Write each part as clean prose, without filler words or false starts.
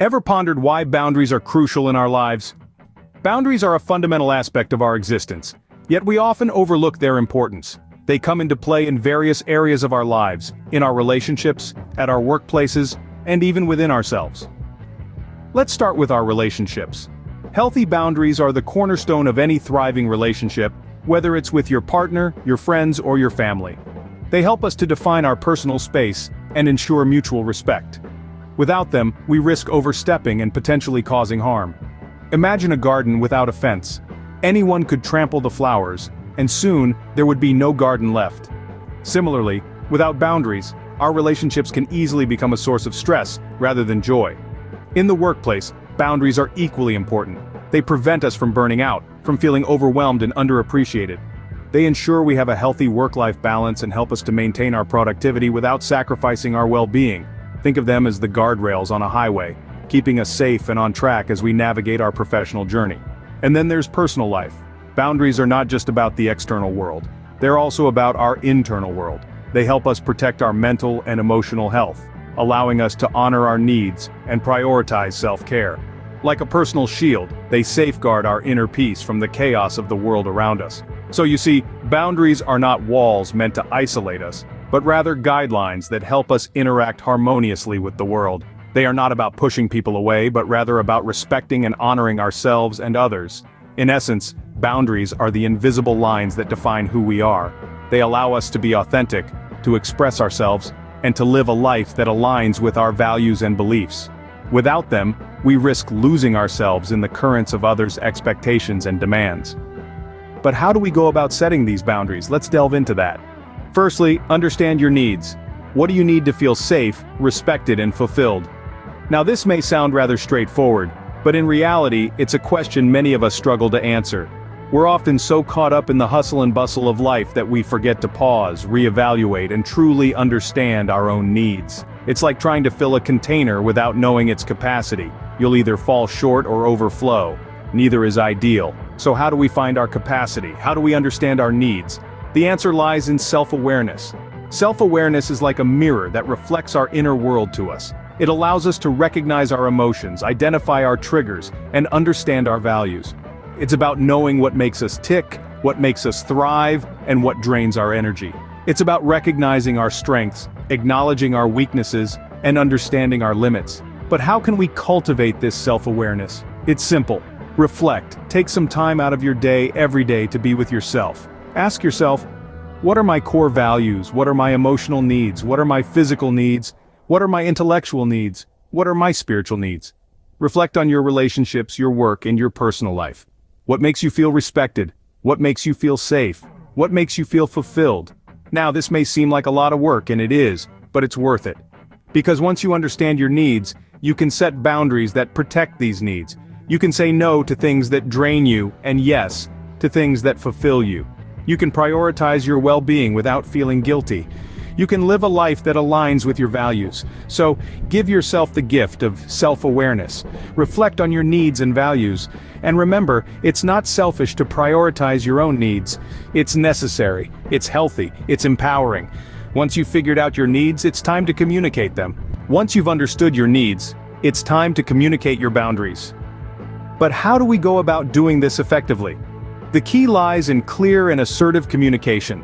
Ever pondered why boundaries are crucial in our lives? Boundaries are a fundamental aspect of our existence, yet we often overlook their importance. They come into play in various areas of our lives, in our relationships, at our workplaces, and even within ourselves. Let's start with our relationships. Healthy boundaries are the cornerstone of any thriving relationship, whether it's with your partner, your friends, or your family. They help us to define our personal space and ensure mutual respect. Without them, we risk overstepping and potentially causing harm. Imagine a garden without a fence. Anyone could trample the flowers, and soon, there would be no garden left. Similarly, without boundaries, our relationships can easily become a source of stress rather than joy. In the workplace, boundaries are equally important. They prevent us from burning out, from feeling overwhelmed and underappreciated. They ensure we have a healthy work-life balance and help us to maintain our productivity without sacrificing our well-being. Think of them as the guardrails on a highway, keeping us safe and on track as we navigate our professional journey. And then there's personal life. Boundaries are not just about the external world. They're also about our internal world. They help us protect our mental and emotional health, allowing us to honor our needs and prioritize self-care. Like a personal shield, they safeguard our inner peace from the chaos of the world around us. So you see, boundaries are not walls meant to isolate us, but rather guidelines that help us interact harmoniously with the world. They are not about pushing people away, but rather about respecting and honoring ourselves and others. In essence, boundaries are the invisible lines that define who we are. They allow us to be authentic, to express ourselves, and to live a life that aligns with our values and beliefs. Without them, we risk losing ourselves in the currents of others' expectations and demands. But how do we go about setting these boundaries? Let's delve into that. Firstly, understand your needs. What do you need to feel safe, respected, and fulfilled? Now this may sound rather straightforward, but in reality, it's a question many of us struggle to answer. We're often so caught up in the hustle and bustle of life that we forget to pause, reevaluate, and truly understand our own needs. It's like trying to fill a container without knowing its capacity. You'll either fall short or overflow. Neither is ideal. So how do we find our capacity? How do we understand our needs? The answer lies in self-awareness. Self-awareness is like a mirror that reflects our inner world to us. It allows us to recognize our emotions, identify our triggers, and understand our values. It's about knowing what makes us tick, what makes us thrive, and what drains our energy. It's about recognizing our strengths, acknowledging our weaknesses, and understanding our limits. But how can we cultivate this self-awareness? It's simple. Reflect. Take some time out of your day every day to be with yourself. Ask yourself, what are my core values? What are my emotional needs? What are my physical needs? What are my intellectual needs? What are my spiritual needs? Reflect on your relationships, your work, and your personal life. What makes you feel respected? What makes you feel safe? What makes you feel fulfilled? Now, this may seem like a lot of work, and it is, but it's worth it. Because once you understand your needs, you can set boundaries that protect these needs. You can say no to things that drain you, and yes, to things that fulfill you. You can prioritize your well-being without feeling guilty. You can live a life that aligns with your values. So, give yourself the gift of self-awareness. Reflect on your needs and values. And remember, it's not selfish to prioritize your own needs. It's necessary, it's healthy, it's empowering. Once you've figured out your needs, it's time to communicate them. Once you've understood your needs, it's time to communicate your boundaries. But how do we go about doing this effectively? The key lies in clear and assertive communication.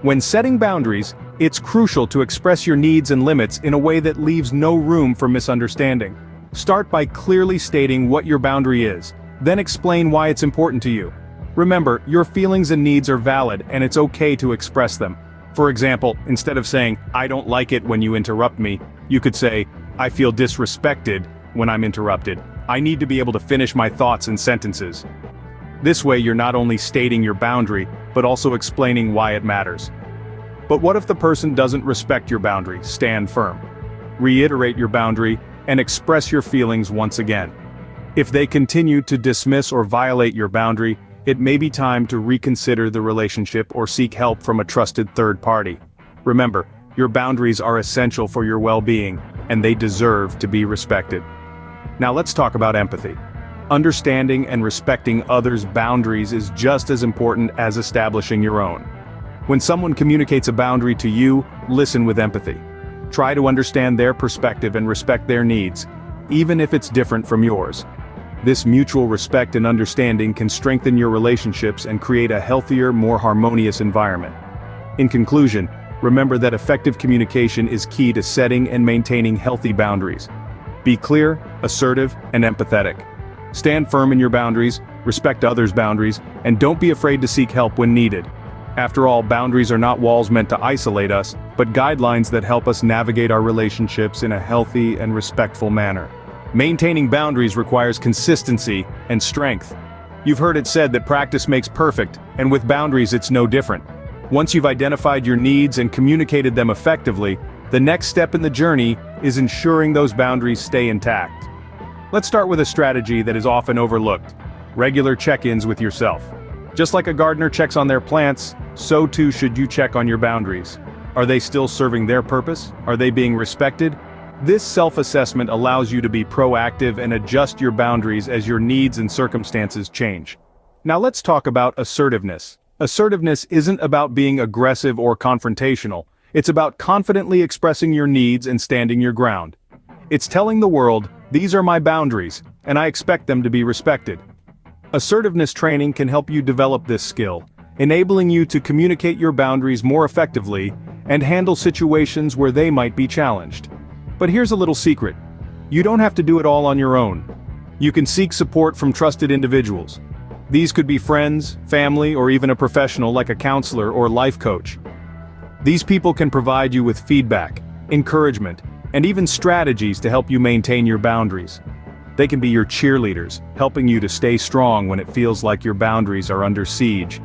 When setting boundaries, it's crucial to express your needs and limits in a way that leaves no room for misunderstanding. Start by clearly stating what your boundary is, then explain why it's important to you. Remember, your feelings and needs are valid, and it's okay to express them. For example, instead of saying, "I don't like it when you interrupt me," you could say, "I feel disrespected when I'm interrupted. I need to be able to finish my thoughts and sentences." This way you're not only stating your boundary, but also explaining why it matters. But what if the person doesn't respect your boundary? Stand firm. Reiterate your boundary, and express your feelings once again. If they continue to dismiss or violate your boundary, it may be time to reconsider the relationship or seek help from a trusted third party. Remember, your boundaries are essential for your well-being, and they deserve to be respected. Now let's talk about empathy. Understanding and respecting others' boundaries is just as important as establishing your own. When someone communicates a boundary to you, listen with empathy. Try to understand their perspective and respect their needs. even if it's different from yours. This mutual respect and understanding can strengthen your relationships and create a healthier, more harmonious environment. In conclusion, remember that effective communication is key to setting and maintaining healthy boundaries. Be clear, assertive, and empathetic. Stand firm in your boundaries, respect others' boundaries, and don't be afraid to seek help when needed. After all, boundaries are not walls meant to isolate us, but guidelines that help us navigate our relationships in a healthy and respectful manner. Maintaining boundaries requires consistency and strength. You've heard it said that practice makes perfect, and with boundaries it's no different. Once you've identified your needs and communicated them effectively, the next step in the journey is ensuring those boundaries stay intact. Let's start with a strategy that is often overlooked: regular check-ins with yourself. Just like a gardener checks on their plants, so too should you check on your boundaries. Are they still serving their purpose? Are they being respected? This self-assessment allows you to be proactive and adjust your boundaries as your needs and circumstances change. Now let's talk about assertiveness. Assertiveness isn't about being aggressive or confrontational. It's about confidently expressing your needs and standing your ground. It's telling the world, these are my boundaries, and I expect them to be respected. Assertiveness training can help you develop this skill, enabling you to communicate your boundaries more effectively and handle situations where they might be challenged. But here's a little secret. You don't have to do it all on your own. You can seek support from trusted individuals. These could be friends, family, or even a professional like a counselor or life coach. These people can provide you with feedback, encouragement, and even strategies to help you maintain your boundaries. They can be your cheerleaders, helping you to stay strong when it feels like your boundaries are under siege.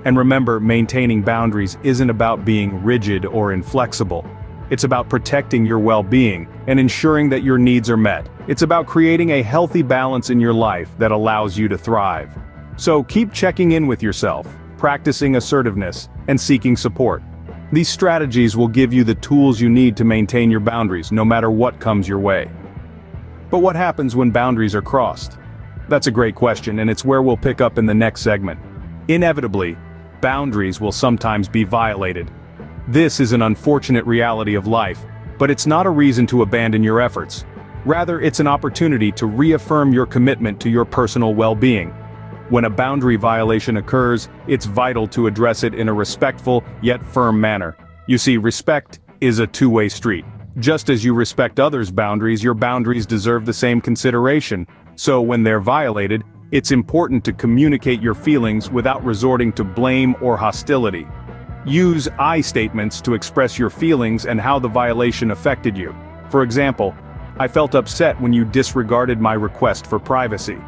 And remember, maintaining boundaries isn't about being rigid or inflexible. It's about protecting your well-being and ensuring that your needs are met. It's about creating a healthy balance in your life that allows you to thrive. So keep checking in with yourself, practicing assertiveness, and seeking support. These strategies will give you the tools you need to maintain your boundaries no matter what comes your way. But what happens when boundaries are crossed? That's a great question, and it's where we'll pick up in the next segment. Inevitably, boundaries will sometimes be violated. This is an unfortunate reality of life, but it's not a reason to abandon your efforts. Rather, it's an opportunity to reaffirm your commitment to your personal well-being. When a boundary violation occurs, it's vital to address it in a respectful yet firm manner. You see, respect is a two-way street. Just as you respect others' boundaries, your boundaries deserve the same consideration. So when they're violated, it's important to communicate your feelings without resorting to blame or hostility. Use I statements to express your feelings and how the violation affected you. For example, I felt upset when you disregarded my request for privacy.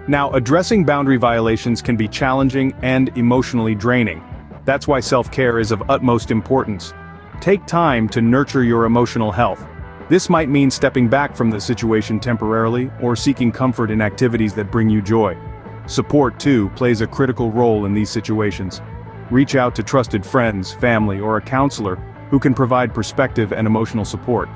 Now, addressing boundary violations can be challenging and emotionally draining. That's why self-care is of utmost importance. Take time to nurture your emotional health. This might mean stepping back from the situation temporarily or seeking comfort in activities that bring you joy. Support, too, plays a critical role in these situations. Reach out to trusted friends, family, or a counselor who can provide perspective and emotional support.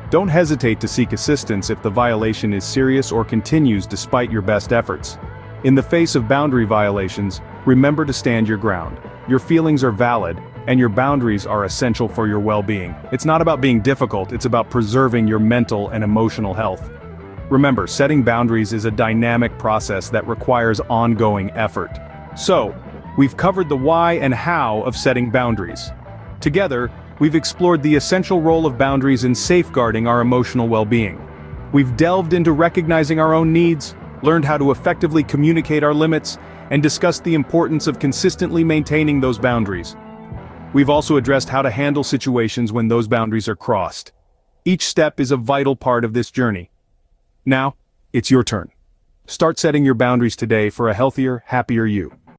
Don't hesitate to seek assistance if the violation is serious or continues despite your best efforts. In the face of boundary violations, remember to stand your ground. Your feelings are valid, and your boundaries are essential for your well-being. It's not about being difficult, it's about preserving your mental and emotional health. Remember, setting boundaries is a dynamic process that requires ongoing effort. So, we've covered the why and how of setting boundaries. Together, we've explored the essential role of boundaries in safeguarding our emotional well-being. We've delved into recognizing our own needs, learned how to effectively communicate our limits, and discussed the importance of consistently maintaining those boundaries. We've also addressed how to handle situations when those boundaries are crossed. Each step is a vital part of this journey. Now, it's your turn. Start setting your boundaries today for a healthier, happier you.